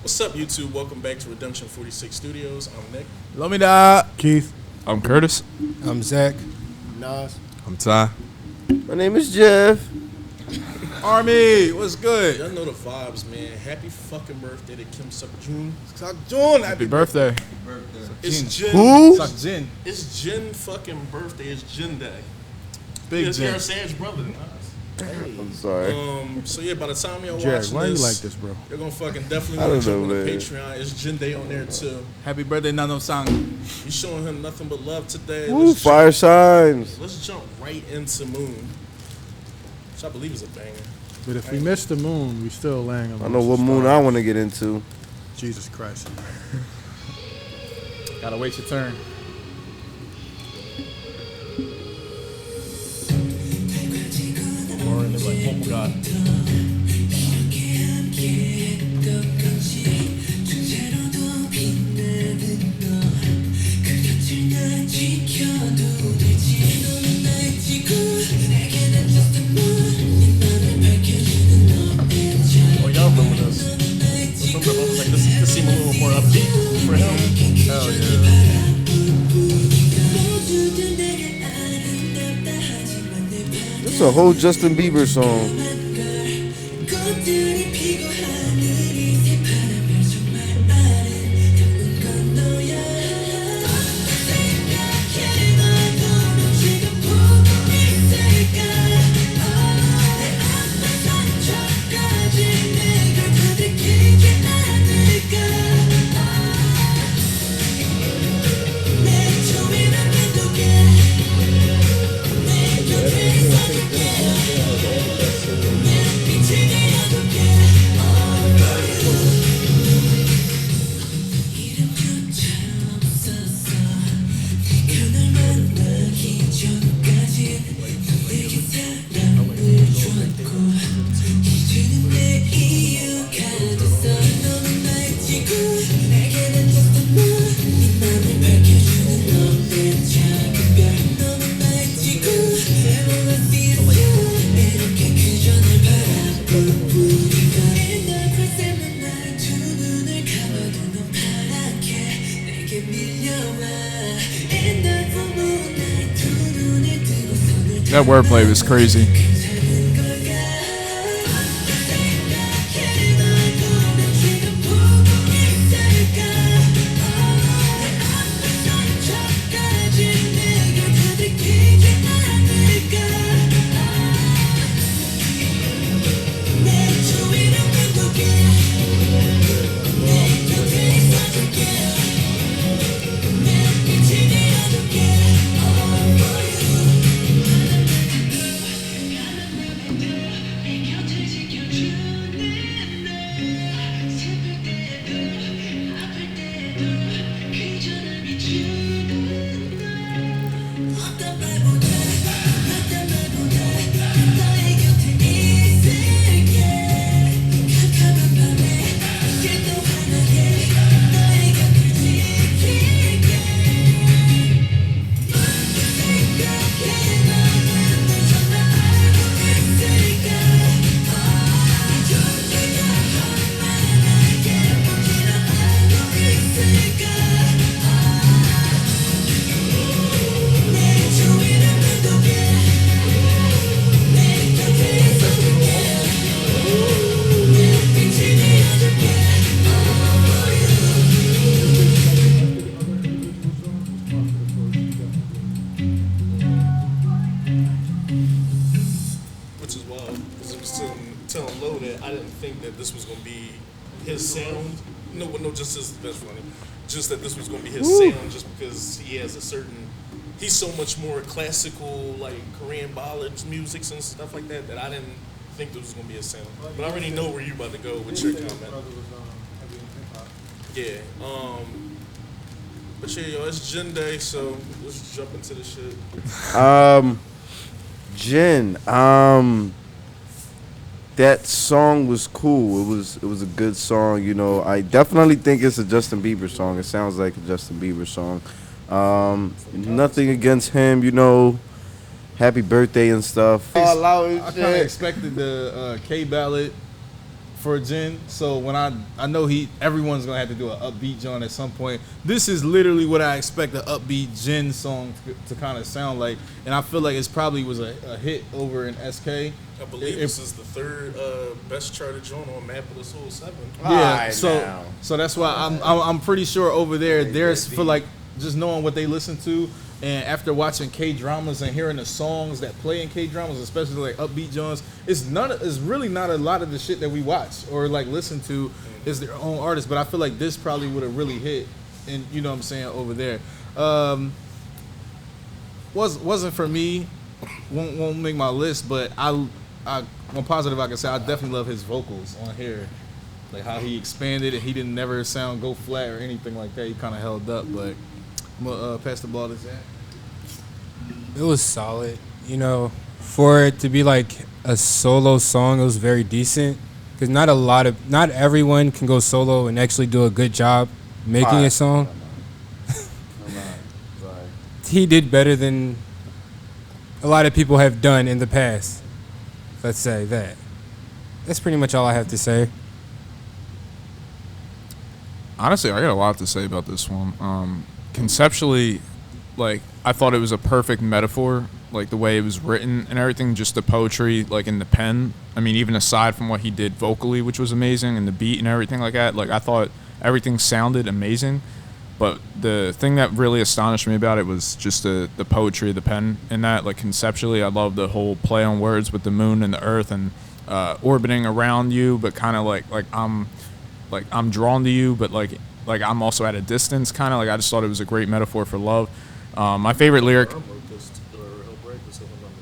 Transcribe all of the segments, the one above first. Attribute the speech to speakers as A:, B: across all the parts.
A: What's up, YouTube? Welcome back to Redemption 46 Studios. I'm Nick.
B: Lomida.
C: Keith.
D: I'm Curtis.
C: I'm Zach.
B: Nas.
D: I'm Ty.
E: My name is Jeff.
B: Army, what's good?
A: Y'all know the vibes, man. Happy fucking birthday to Kim Suck Jun.
B: Suck Jun.
D: Happy birthday.
A: It's Jin.
E: Who?
B: Suck Jin.
A: It's Jin fucking birthday. It's Jin Day.
B: Big
A: It's
B: Jin.
A: our Sage brother.
E: I'm sorry.
A: So yeah, by the time y'all
C: Jared,
A: watching
C: why
A: this,
C: you like this, bro?
A: you're gonna fucking definitely
E: I
A: want to
E: don't
A: jump
E: know,
A: on the
E: man.
A: Patreon. It's Jin Day on there too.
B: Happy birthday, Nano Sang.
A: You showing him nothing but love today.
E: Woo, fire signs.
A: Let's jump right into Moon, which I believe is a banger.
C: But if we miss the moon, we still laying on.
E: I know what moon I want to get into.
C: Jesus Christ.
B: Gotta wait your turn. Or in the like, oh my god. Oh, y'all remember this? Remember, I was like, this seemed a little more upbeat for him. Hell yeah.
E: It's a whole Justin Bieber song.
D: That wordplay was crazy.
A: Which is wild, because I was telling Lo that I didn't think that this was going to be his sound. No, just that's funny. Just that this was going to be his sound, just because he has a certain. He's so much more classical, like Korean ballads, music and stuff like that, that I didn't think this was going to be his sound. But I already know where you're about to go with your comment. Yeah. But yeah, yo, it's Jin Day, so let's jump into the shit.
E: Jin. That song was cool. It was a good song. You know, I definitely think it's a Justin Bieber song. It sounds like a Justin Bieber song. Nothing against him. You know, happy birthday and stuff.
B: I kind of expected the K ballad
F: for Jin. So when I know everyone's gonna have to do an upbeat joint at some point. This is literally what I expect an upbeat Jin song to kind of sound like, and I feel like it's probably was a hit over in SK.
A: I believe this is the third best charted joint on Map of the Soul 7.
F: Yeah, so that's why I'm pretty sure over there there's for like just knowing what they listen to, and after watching K-dramas and hearing the songs that play in K-dramas, especially like upbeat joints, it's really not a lot of the shit that we watch or like listen to is their own artists. But I feel like this probably would have really hit, and you know what I'm saying, over there. Wasn't for me. Won't make my list, but I'm positive I can say I definitely love his vocals on here, like how he expanded and he didn't never go flat or anything like that. He kind of held up, but I'm gonna pass the ball to Zach.
G: It was solid, you know, for it to be like a solo song. It was very decent because not everyone can go solo and actually do a good job making a song. He did better than a lot of people have done in the past. Let's say that. That's pretty much all I have to say.
D: Honestly, I got a lot to say about this one. Conceptually, like, I thought it was a perfect metaphor, like the way it was written and everything, just the poetry, like in the pen. I mean, even aside from what he did vocally, which was amazing, and the beat and everything like that, like I thought everything sounded amazing. But the thing that really astonished me about it was just the poetry of the pen and that, like conceptually, I love the whole play on words with the moon and the earth and orbiting around you, but kind of like I'm drawn to you, but like I'm also at a distance, kind of like I just thought it was a great metaphor for love. My favorite lyric.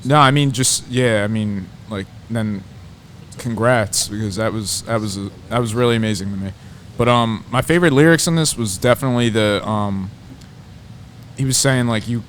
D: No, I mean like then, congrats, because that was really amazing to me. But my favorite lyrics in this was definitely he was saying like you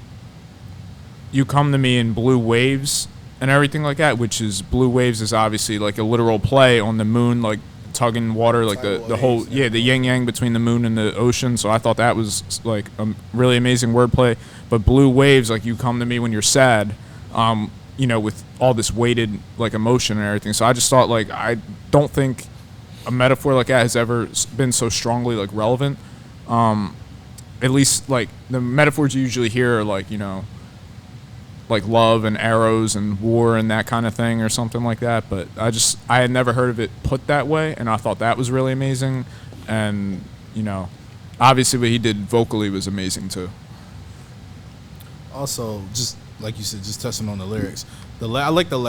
D: come to me in blue waves and everything like that, which is blue waves is obviously like a literal play on the moon, like tugging water, like the whole the yin yang between the moon and the ocean. So I thought that was like a really amazing wordplay. But blue waves, like you come to me when you're sad, you know, with all this weighted like emotion and everything. So I just thought, like, I don't think a metaphor like that has ever been so strongly like relevant. At least like the metaphors you usually hear are like, you know, like love and arrows and war and that kind of thing or something like that. But I had never heard of it put that way, and I thought that was really amazing. And, you know, obviously what he did vocally was amazing too.
F: Also, just like you said, just touching on the lyrics. I like I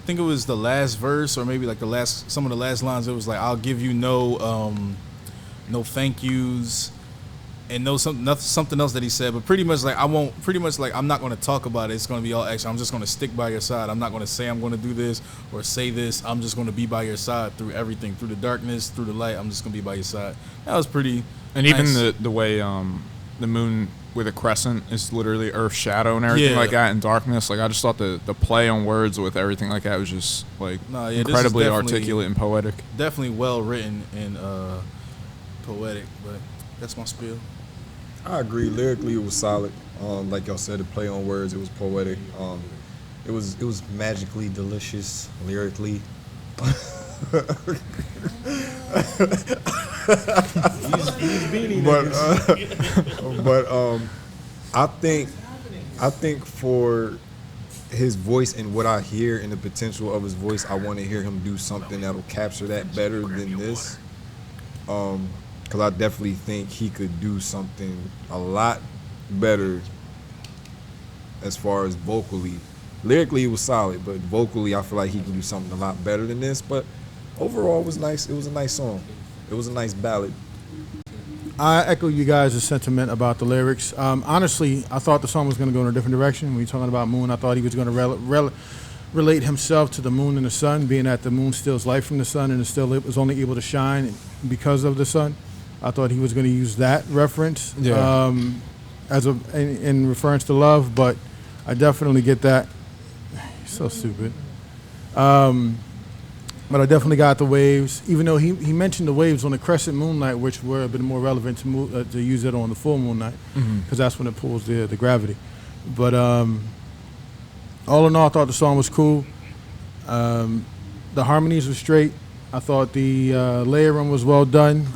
F: think it was the last verse, or maybe like some of the last lines. It was like, I'll give you no thank yous, and something else that he said. But pretty much like I'm not going to talk about it. It's going to be all action. I'm just going to stick by your side. I'm not going to say I'm going to do this or say this. I'm just going to be by your side through everything, through the darkness, through the light. I'm just going to be by your side. That was pretty.
D: And nice. Even the way the moon with a crescent is literally Earth's shadow and everything like that, and darkness. Like I just thought the play on words with everything like that was just like incredibly articulate and poetic.
F: Definitely well written and poetic. But that's my spiel.
H: I agree. Lyrically, it was solid. Like y'all said, the play on words, it was poetic. It was magically delicious lyrically. But I think for his voice and what I hear and the potential of his voice, I want to hear him do something that'll capture that better than this. Because I definitely think he could do something a lot better as far as vocally. Lyrically, it was solid, but vocally, I feel like he can do something a lot better than this. But overall, it was nice. It was a nice song. It was a nice ballad.
C: I echo you guys' sentiment about the lyrics. Honestly, I thought the song was going to go in a different direction. When you're talking about moon, I thought he was going to relate himself to the moon and the sun, being that the moon steals light from the sun and was only able to shine because of the sun. I thought he was going to use that reference in reference to love, but I definitely get that. He's so stupid. But I definitely got the waves, even though he mentioned the waves on the crescent moonlight, which were a bit more relevant to use it on the full moonlight, because that's when it pulls the gravity. But all in all, I thought the song was cool. The harmonies were straight. I thought the layering was well done.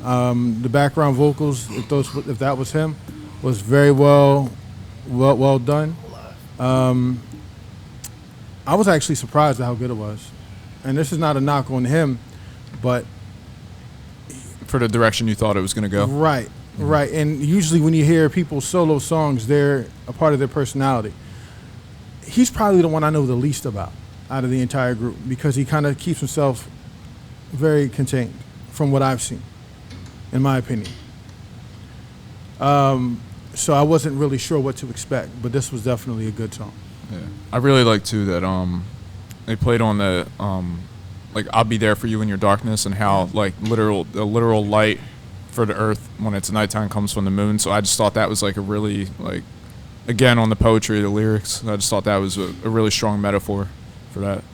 C: The background vocals, if that was him, was very well done. I was actually surprised at how good it was, and this is not a knock on him, but
D: For the direction you thought it was going to go.
C: right. And usually when you hear people's solo songs, they're a part of their personality. He's probably the one I know the least about out of the entire group because he kind of keeps himself very contained from what I've seen, in my opinion. So I wasn't really sure what to expect, but this was definitely a good song.
D: Yeah. I really like too that they played on the like I'll be there for you in your darkness and how like the literal light for the earth when it's nighttime comes from the moon. So I just thought that was like a really like again on the poetry, the lyrics. I just thought that was a really strong metaphor for that.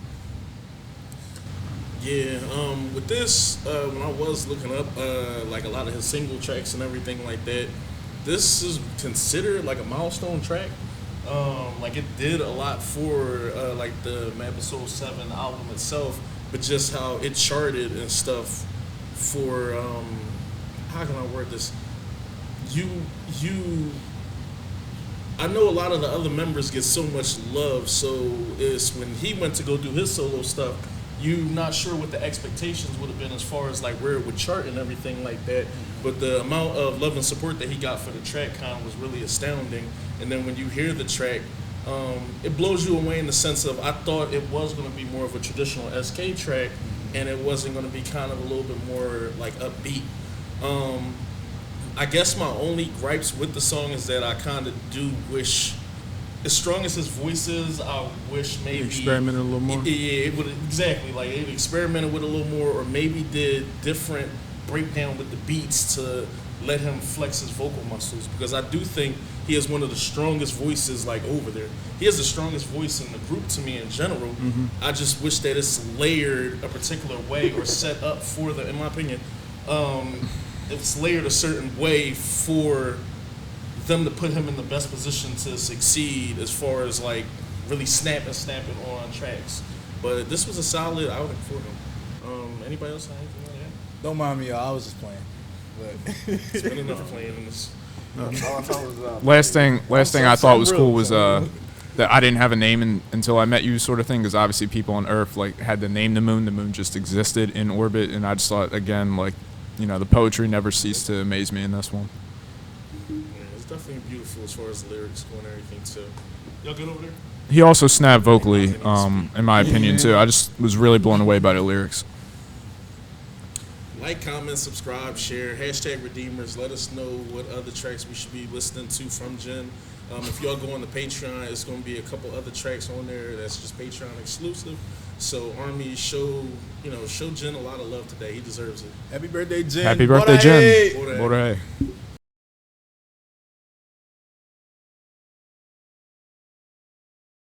A: Yeah, with this, when I was looking up like a lot of his single tracks and everything like that, this is considered like a milestone track. Like it did a lot for like the Episode 7 album itself, but just how it charted and stuff for how can I word this? I know a lot of the other members get so much love, so it's when he went to go do his solo stuff, you not sure what the expectations would have been as far as like where it would chart and everything like that. But the amount of love and support that he got for the track kind of was really astounding. And then when you hear the track, it blows you away in the sense of I thought it was going to be more of a traditional SK track, and it wasn't going to be kind of a little bit more like upbeat. I guess my only gripes with the song is that I kind of do wish, as strong as his voice is, I wish maybe
C: Experimented a little more.
A: Yeah, it would exactly like it experimented with a little more, or maybe did different breakdown with the beats to let him flex his vocal muscles, because I do think he has one of the strongest voices like over there. He has the strongest voice in the group to me in general. I just wish that it's layered a particular way or set up for the, in my opinion, it's layered a certain way for them to put him in the best position to succeed as far as like really snapping on tracks. But this was a solid outing for him. Anybody else have anything like that?
F: Don't mind me, y'all. I was just playing. But
A: It's been enough playing in this.
D: Last thing I thought was cool was that I didn't have a name until I met you, sort of thing, because obviously people on Earth like had to name the moon. The moon just existed in orbit, and I just thought again like, you know, the poetry never ceased to amaze me in this one.
A: Yeah, it's definitely beautiful as far as the lyrics go and everything too. Y'all good over there?
D: He also snapped vocally, in my opinion too. I just was really blown away by the lyrics.
A: Like, comment, subscribe, share, #Redeemers. Let us know what other tracks we should be listening to from Jin. If y'all go on the Patreon, it's going to be a couple other tracks on there that's just Patreon exclusive. So Army, show Jin a lot of love today. He deserves it.
F: happy birthday, Jin.
D: Happy birthday, Jin.
A: Bora.
D: Bora.